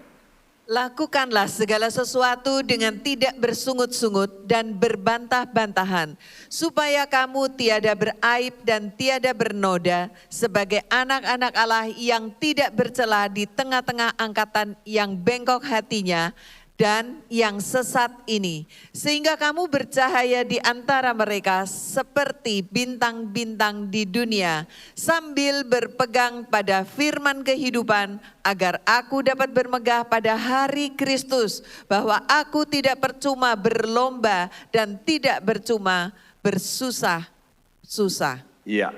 lakukanlah segala sesuatu dengan tidak bersungut-sungut dan berbantah-bantahan, supaya kamu tiada beraib dan tiada bernoda, sebagai anak-anak Allah yang tidak bercela di tengah-tengah angkatan yang bengkok hatinya dan yang sesat ini, sehingga kamu bercahaya di antara mereka seperti bintang-bintang di dunia, sambil berpegang pada firman kehidupan, agar aku dapat bermegah pada hari Kristus, bahwa aku tidak percuma berlomba dan tidak percuma bersusah-susah. Iya,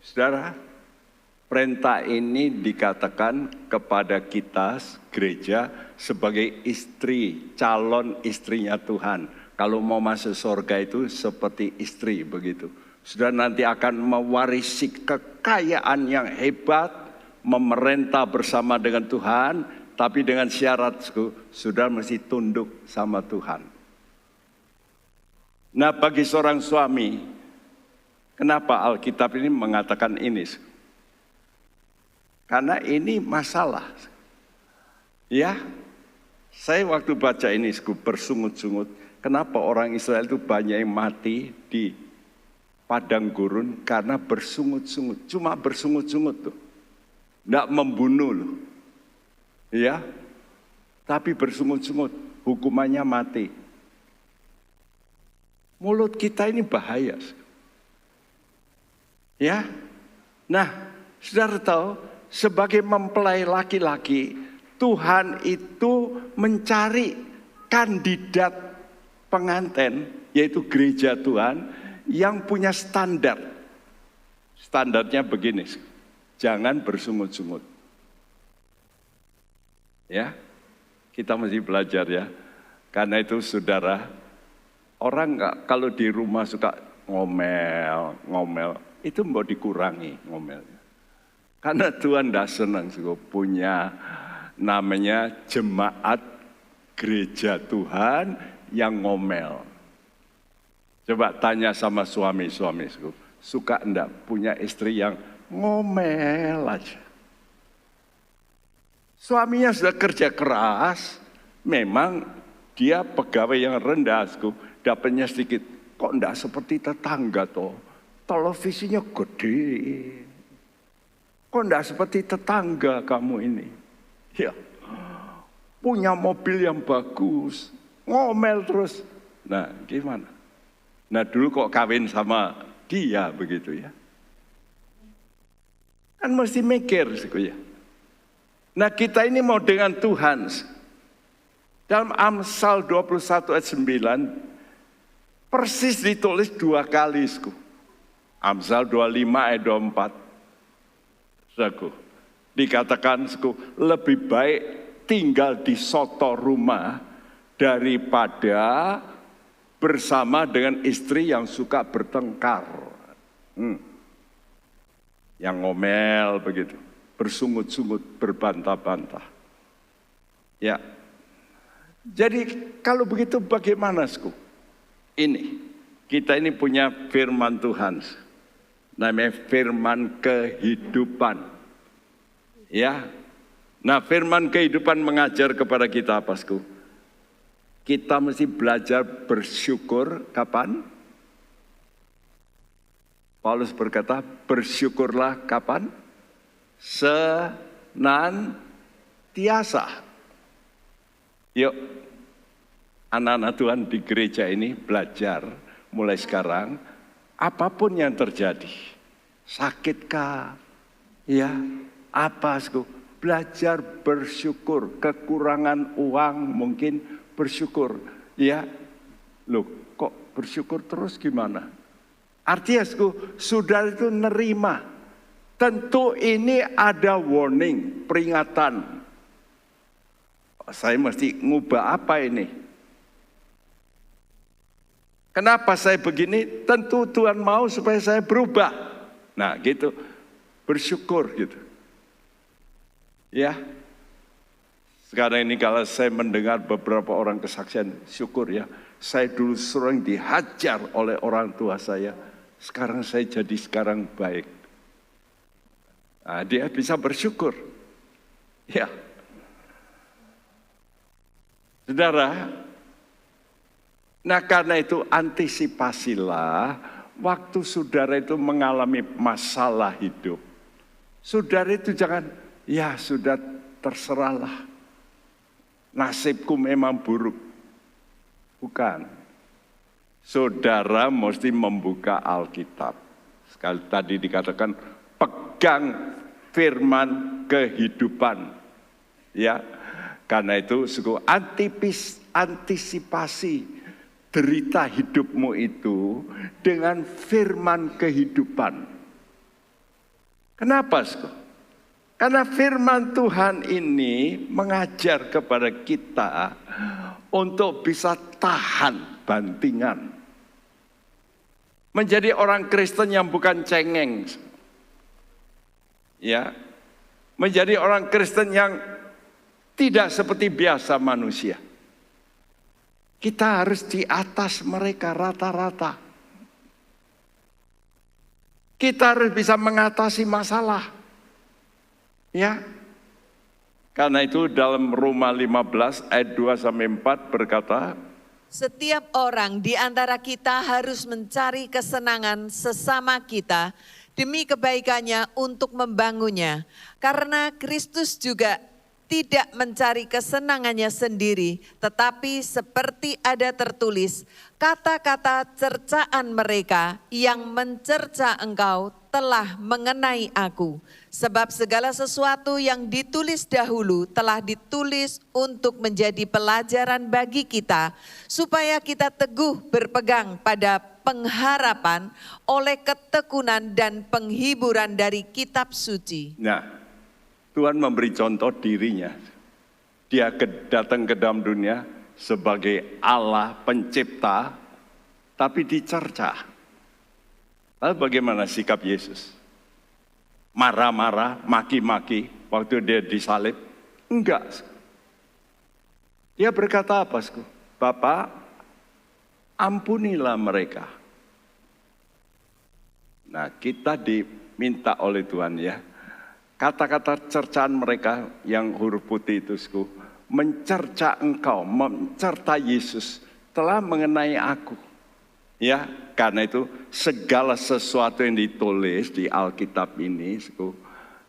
saudara, perintah ini dikatakan kepada kita gereja sebagai istri, calon istrinya Tuhan. Kalau mau masuk surga itu seperti istri begitu. Sudah nanti akan mewarisi kekayaan yang hebat, memerintah bersama dengan Tuhan, tapi dengan syarat sudah mesti tunduk sama Tuhan. Nah, bagi seorang suami, kenapa Alkitab ini mengatakan ini? Karena ini masalah. Ya, saya waktu baca ini bersungut-sungut. Kenapa orang Israel itu banyak yang mati di padang gurun? Karena bersungut-sungut. Cuma bersungut-sungut tuh. Nggak membunuh loh. Ya, tapi bersungut-sungut. Hukumannya mati. Mulut kita ini bahaya. Ya, nah, saudara tahu, sebagai mempelai laki-laki, Tuhan itu mencari kandidat pengantin, yaitu gereja Tuhan, yang punya standar. Standarnya begini, jangan bersungut-sungut. Ya, kita mesti belajar ya. Karena itu saudara, orang kalau di rumah suka ngomel, itu mau dikurangi ngomelnya. Karena Tuhan tidak senang punya namanya jemaat gereja Tuhan yang ngomel. Coba tanya sama suami-suami, suka enggak punya istri yang ngomel aja. Suaminya sudah kerja keras, memang dia pegawai yang rendah, dapatnya sedikit. Kok enggak seperti tetangga toh? Televisinya gede. Kok enggak seperti tetangga kamu ini? Ya, punya mobil yang bagus, ngomel terus. Nah, gimana? Nah, dulu kok kawin sama dia begitu ya? Kan mesti mikir, ya. Nah, kita ini mau dengan Tuhan. Dalam Amsal 21 ayat 9, persis ditulis 2 kali. Amsal 25 ayat 24. Saudaraku, dikatakan lebih baik tinggal di soto rumah daripada bersama dengan istri yang suka bertengkar. Yang ngomel begitu, bersungut-sungut, berbantah-bantah. Ya. Jadi kalau begitu bagaimana, Ini, kita ini punya firman Tuhan. Namanya firman kehidupan. Ya. Nah, firman kehidupan mengajar kepada kita apa, Kita mesti belajar bersyukur kapan? Paulus berkata, bersyukurlah kapan? Senantiasa. Yuk, anak-anak Tuhan di gereja ini belajar mulai sekarang, apapun yang terjadi, sakitkah, ya, apa, belajar bersyukur, kekurangan uang mungkin bersyukur, ya, loh, kok bersyukur terus gimana? Artinya, saudara itu nerima, tentu ini ada warning, peringatan. Saya mesti ngubah apa ini? Kenapa saya begini? Tentu Tuhan mau supaya saya berubah. Nah, gitu. Bersyukur gitu. Ya. Sekarang ini kalau saya mendengar beberapa orang kesaksian, syukur ya. Saya dulu sering dihajar oleh orang tua saya. Sekarang saya jadi sekarang baik. Nah, dia bisa bersyukur. Ya. Saudara, nah karena itu antisipasilah waktu saudara itu mengalami masalah hidup. Saudara itu jangan, ya sudah terserahlah. Nasibku memang buruk. Bukan. Saudara mesti membuka Alkitab. Sekali tadi dikatakan pegang firman kehidupan. Ya, karena itu antisipasi derita hidupmu itu dengan firman kehidupan. Kenapa? Karena firman Tuhan ini mengajar kepada kita untuk bisa tahan bantingan. Menjadi orang Kristen yang bukan cengeng. Ya. Menjadi orang Kristen yang tidak seperti biasa manusia. Kita harus di atas mereka rata-rata. Kita harus bisa mengatasi masalah. Ya. Karena itu dalam Roma 15 ayat 2-4 berkata, setiap orang di antara kita harus mencari kesenangan sesama kita demi kebaikannya untuk membangunnya. Karena Kristus juga tidak mencari kesenangannya sendiri, tetapi seperti ada tertulis, kata-kata cercaan mereka yang mencerca engkau telah mengenai aku. Sebab segala sesuatu yang ditulis dahulu telah ditulis untuk menjadi pelajaran bagi kita, supaya kita teguh berpegang pada pengharapan oleh ketekunan dan penghiburan dari kitab suci. Nah, Tuhan memberi contoh dirinya. Dia datang ke dalam dunia sebagai Allah pencipta, tapi dicerca. Lalu bagaimana sikap Yesus? Marah-marah, maki-maki waktu dia disalib? Enggak. Dia berkata apa? Bapa, ampunilah mereka. Nah, kita diminta oleh Tuhan ya. Kata-kata cercaan mereka yang huruf putih itu, mencerca engkau, mencerca Yesus telah mengenai aku. Ya, karena itu segala sesuatu yang ditulis di Alkitab ini,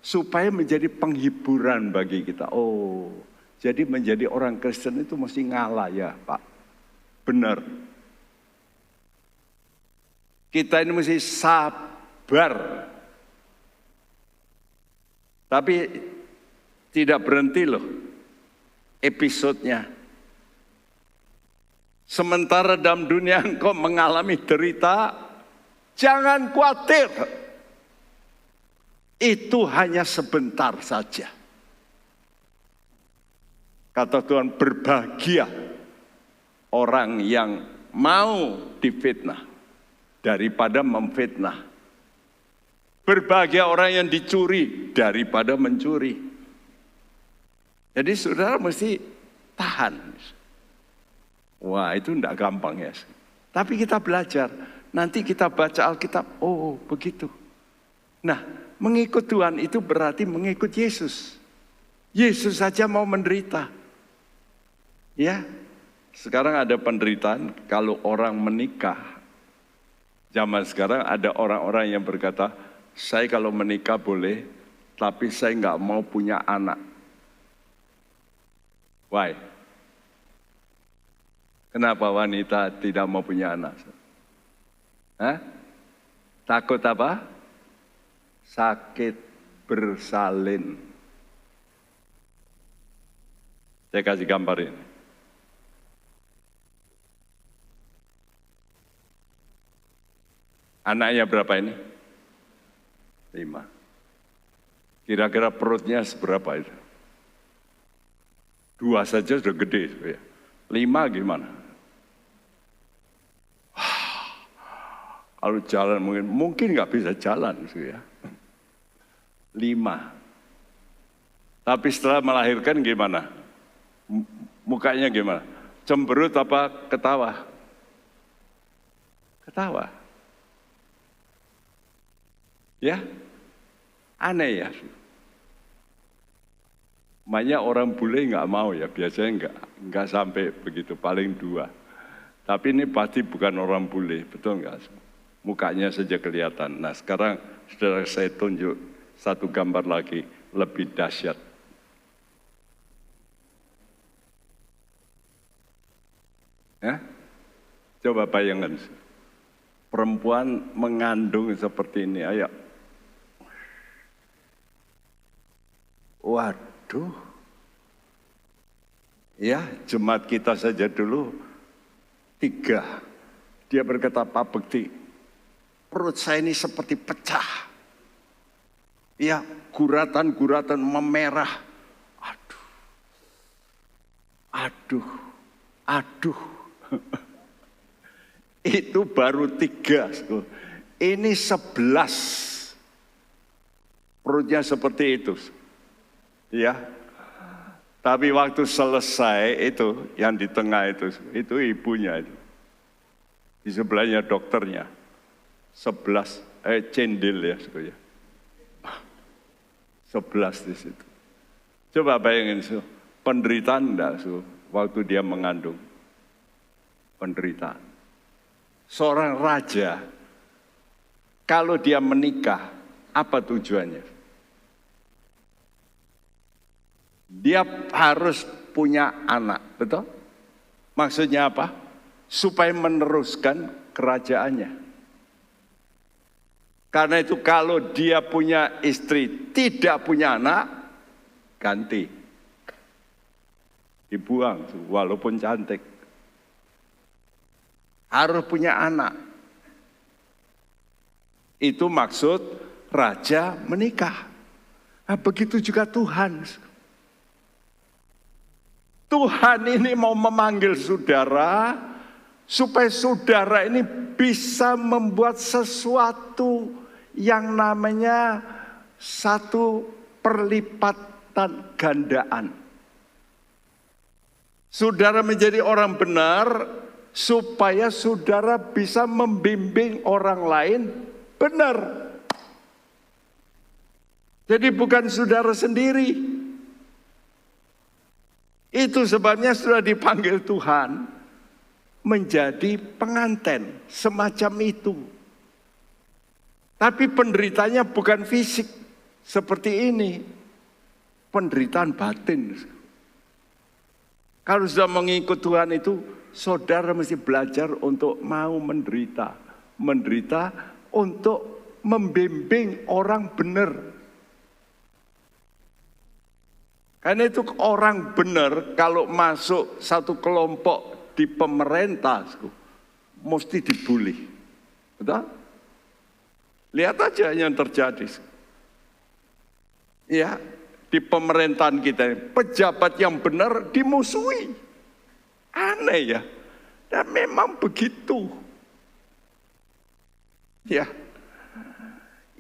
supaya menjadi penghiburan bagi kita. Oh, jadi menjadi orang Kristen itu mesti ngalah ya Pak. Benar. Kita ini mesti sabar. Tapi tidak berhenti loh episodenya. Sementara dalam dunia engkau mengalami derita, jangan khawatir. Itu hanya sebentar saja. Kata Tuhan, berbahagia orang yang mau difitnah daripada memfitnah. Berbahagia orang yang dicuri daripada mencuri. Jadi saudara mesti tahan. Wah, itu tidak gampang ya. Tapi kita belajar. Nanti kita baca Alkitab, oh begitu. Nah, mengikut Tuhan itu berarti mengikut Yesus. Yesus saja mau menderita. Ya, sekarang ada penderitaan kalau orang menikah. Zaman sekarang ada orang-orang yang berkata, saya kalau menikah boleh, tapi saya nggak mau punya anak. Why? Kenapa wanita tidak mau punya anak? Hah? Takut apa? Sakit bersalin. Saya kasih gambar ini. Anaknya berapa ini? 5. Kira-kira perutnya seberapa itu? 2 saja sudah gede. 5 gimana? Kalau jalan mungkin nggak bisa jalan. 5. Tapi setelah melahirkan gimana? Mukanya gimana? Cemberut apa ketawa? Ketawa. Ya, aneh ya. Banyak orang bule nggak mau ya, biasanya nggak sampai begitu, paling 2. Tapi ini pasti bukan orang bule, betul nggak? Mukanya saja kelihatan. Nah sekarang saudara saya tunjuk satu gambar lagi, lebih dahsyat. Ya? Coba bayangkan, perempuan mengandung seperti ini, ayo. Waduh, ya jemaat kita saja dulu 3. Dia berkata, Pak Bekti, perut saya ini seperti pecah. Ya, guratan-guratan memerah. Aduh. Itu baru 3. Ini 11. Perutnya seperti itu. Ya, tapi waktu selesai itu, yang di tengah itu ibunya itu. Di sebelahnya dokternya. 11, cendil ya. 11 di situ. Coba bayangin, penderitaan enggak, waktu dia mengandung. Penderitaan. Seorang raja, kalau dia menikah, apa tujuannya? Dia harus punya anak, betul? Maksudnya apa? Supaya meneruskan kerajaannya. Karena itu kalau dia punya istri, tidak punya anak, ganti. Dibuang, walaupun cantik. Harus punya anak. Itu maksud raja menikah. Nah, begitu juga Tuhan. Tuhan ini mau memanggil saudara, supaya saudara ini bisa membuat sesuatu yang namanya satu perlipatan gandaan. Saudara menjadi orang benar, supaya saudara bisa membimbing orang lain benar. Jadi bukan saudara sendiri. Itu sebabnya sudah dipanggil Tuhan menjadi pengantin semacam itu. Tapi penderitanya bukan fisik seperti ini. Penderitaan batin. Kalau sudah mengikut Tuhan itu, saudara mesti belajar untuk mau menderita. Menderita untuk membimbing orang benar. Karena itu orang benar kalau masuk satu kelompok di pemerintah, mesti dibully. Betul? Lihat aja yang terjadi. Ya. Di pemerintahan kita, pejabat yang benar dimusuhi. Aneh ya. Dan memang begitu. Ya.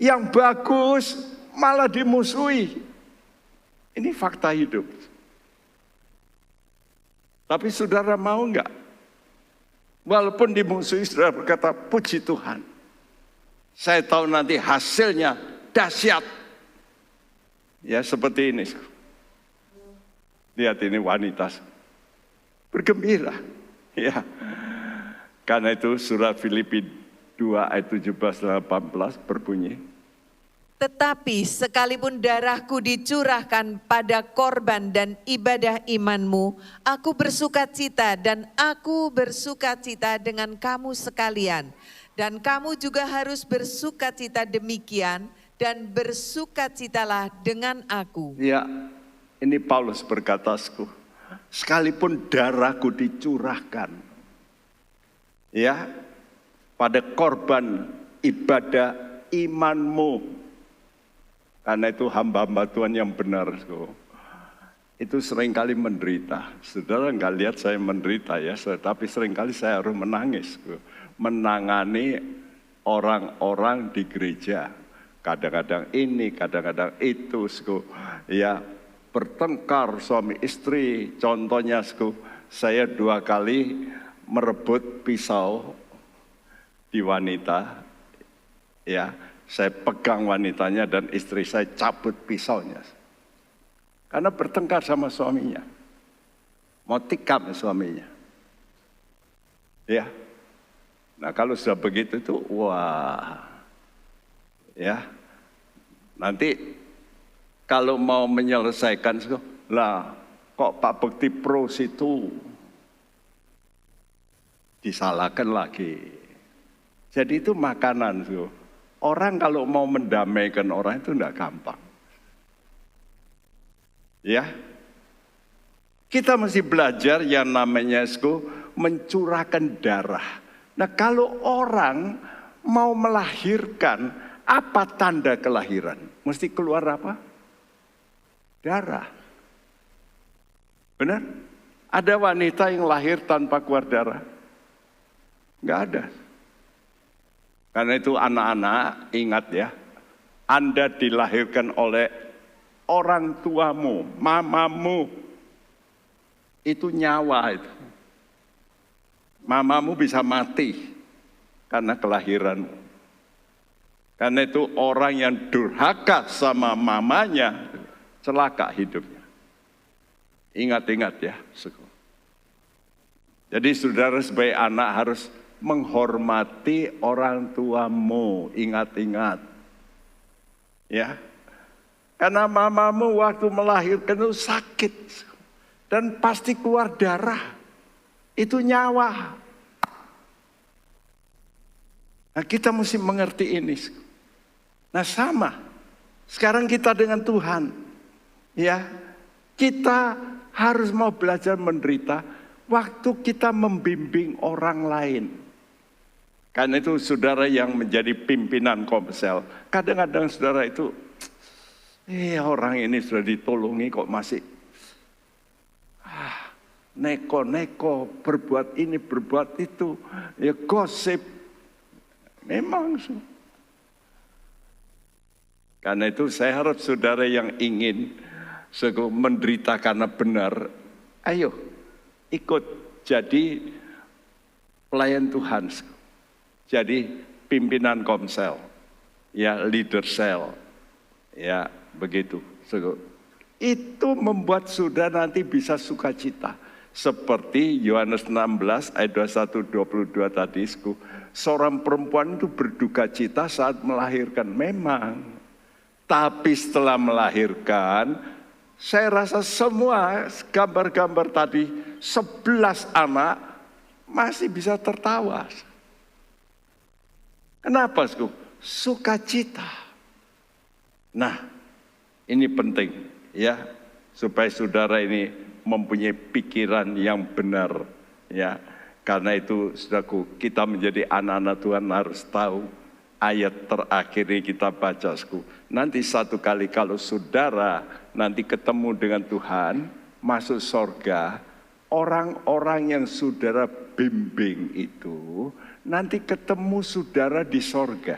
Yang bagus malah dimusuhi. Ini fakta hidup. Tapi saudara mau enggak? Walaupun dimusuhi, saudara berkata, puji Tuhan. Saya tahu nanti hasilnya dahsyat. Ya seperti ini. Lihat ini wanita bergembira. Ya. Karena itu surat Filipi 2 ayat 17-18 berbunyi. Tetapi sekalipun darahku dicurahkan pada korban dan ibadah imanmu, aku bersukacita dan aku bersukacita dengan kamu sekalian. Dan kamu juga harus bersukacita demikian. Dan bersukacitalah dengan aku. Ya, ini Paulus berkata, sekalipun darahku dicurahkan, ya, pada korban ibadah imanmu, karena itu hamba-hamba Tuhan yang benar, itu seringkali menderita. Saudara nggak lihat saya menderita ya, tapi seringkali saya harus menangis, menangani orang-orang di gereja. Kadang-kadang ini, kadang-kadang itu, ya bertengkar suami istri. Contohnya, saya 2 kali merebut pisau di wanita, ya saya pegang wanitanya dan istri saya cabut pisaunya, karena bertengkar sama suaminya, mau tikam suaminya, ya. Nah kalau sudah begitu tuh, wah. Ya, nanti kalau mau menyelesaikan, lah kok Pak Bekti Pros itu disalahkan lagi. Jadi itu makanan. Orang kalau mau mendamaikan orang itu enggak gampang. Ya, kita mesti belajar yang namanya mencurahkan darah. Nah kalau orang mau melahirkan, apa tanda kelahiran? Mesti keluar apa? Darah. Benar? Ada wanita yang lahir tanpa keluar darah? Enggak ada. Karena itu anak-anak, ingat ya. Anda dilahirkan oleh orang tuamu, mamamu. Itu nyawa itu. Mamamu bisa mati karena kelahiranmu. Karena itu orang yang durhaka sama mamanya, celaka hidupnya. Ingat-ingat ya. Jadi saudara sebagai anak harus menghormati orang tuamu. Ingat-ingat. Ya. Karena mamamu waktu melahirkan itu sakit. Dan pasti keluar darah. Itu nyawa. Nah kita mesti mengerti ini. Nah sama, sekarang kita dengan Tuhan, ya kita harus mau belajar menderita waktu kita membimbing orang lain. Karena itu saudara yang menjadi pimpinan Komsel, kadang-kadang saudara itu, orang ini sudah ditolongi kok masih neko-neko, berbuat ini, berbuat itu, ya gosip, memang. Karena itu saya harap saudara yang ingin menderita karena benar, ayo ikut jadi pelayan Tuhan, jadi pimpinan Komsel. ya leader cell, ya begitu. Itu membuat saudara nanti bisa sukacita. Seperti Yohanes 16 ayat 21-22 tadi, seorang perempuan itu berduka cita saat melahirkan. Memang, tapi setelah melahirkan, saya rasa semua gambar-gambar tadi, 11 anak masih bisa tertawa. Kenapa, sukacita. Nah, ini penting ya, supaya saudara ini mempunyai pikiran yang benar ya. Karena itu saudaraku, kita menjadi anak-anak Tuhan harus tahu ayat terakhir ini kita baca. Nanti satu kali kalau saudara nanti ketemu dengan Tuhan, masuk sorga, orang-orang yang saudara bimbing itu nanti ketemu saudara di sorga.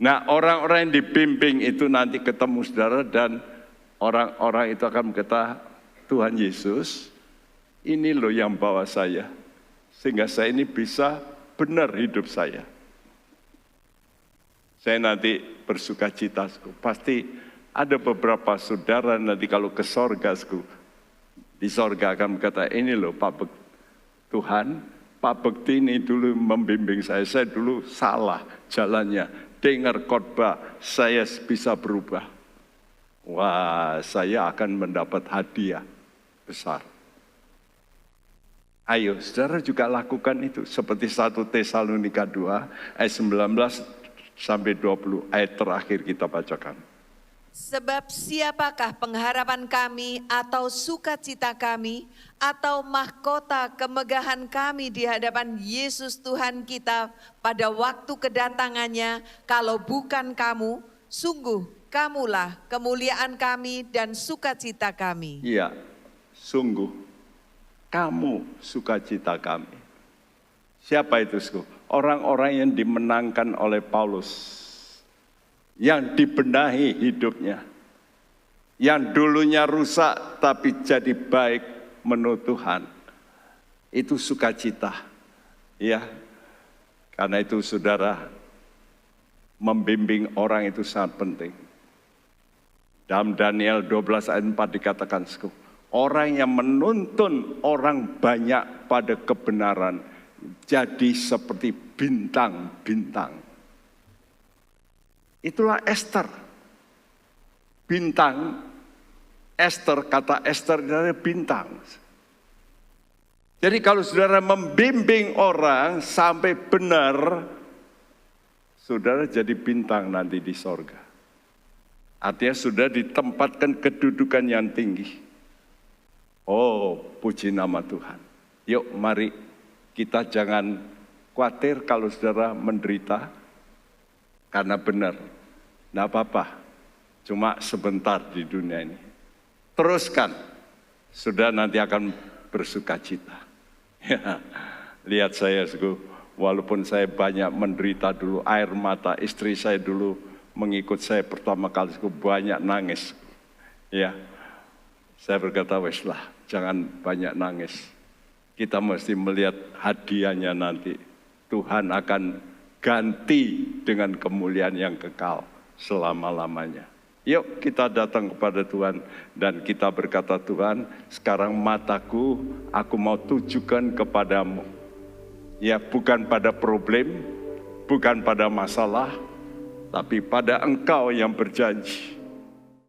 Nah, orang-orang yang dibimbing itu nanti ketemu saudara, dan orang-orang itu akan berkata, Tuhan Yesus, ini loh yang bawa saya, sehingga saya ini bisa benar hidup saya. Saya nanti bersuka cita, pasti ada beberapa saudara nanti kalau ke sorga, di sorga akan berkata, ini loh Tuhan, Pak Bekti ini dulu membimbing saya dulu salah jalannya, dengar khotbah, saya bisa berubah. Wah, saya akan mendapat hadiah besar. Ayo, saudara juga lakukan itu. Seperti 1 Tesalonika 2, ayat 19-20, ayat terakhir kita bacakan. Sebab siapakah pengharapan kami atau sukacita kami atau mahkota kemegahan kami di hadapan Yesus Tuhan kita pada waktu kedatangannya, kalau bukan kamu, sungguh kamulah kemuliaan kami dan sukacita kami. Iya, sungguh kamu sukacita kami. Siapa itu? Orang-orang yang dimenangkan oleh Paulus, yang dibenahi hidupnya, yang dulunya rusak tapi jadi baik menurut Tuhan. Itu sukacita. Ya, karena itu saudara, membimbing orang itu sangat penting. Dalam Daniel 12 ayat 4 dikatakan, orang yang menuntun orang banyak pada kebenaran jadi seperti bintang-bintang. Itulah Esther. Bintang, Esther, kata Esther dari bintang. Jadi kalau saudara membimbing orang sampai benar, saudara jadi bintang nanti di sorga. Artinya sudah ditempatkan kedudukan yang tinggi. Oh, puji nama Tuhan. Yuk mari kita jangan khawatir kalau saudara menderita, karena benar. Tidak apa-apa, cuma sebentar di dunia ini. Teruskan, sudah nanti akan bersuka cita. Ya, lihat saya, walaupun saya banyak menderita dulu, air mata, istri saya dulu mengikut saya pertama kali, banyak nangis. Ya, saya berkata, weslah, jangan banyak nangis. Kita mesti melihat hadiahnya nanti. Tuhan akan ganti dengan kemuliaan yang kekal selama-lamanya. Yuk kita datang kepada Tuhan dan kita berkata, Tuhan, sekarang mataku aku mau tujukan kepadamu. Ya, bukan pada problem, bukan pada masalah, tapi pada Engkau yang berjanji.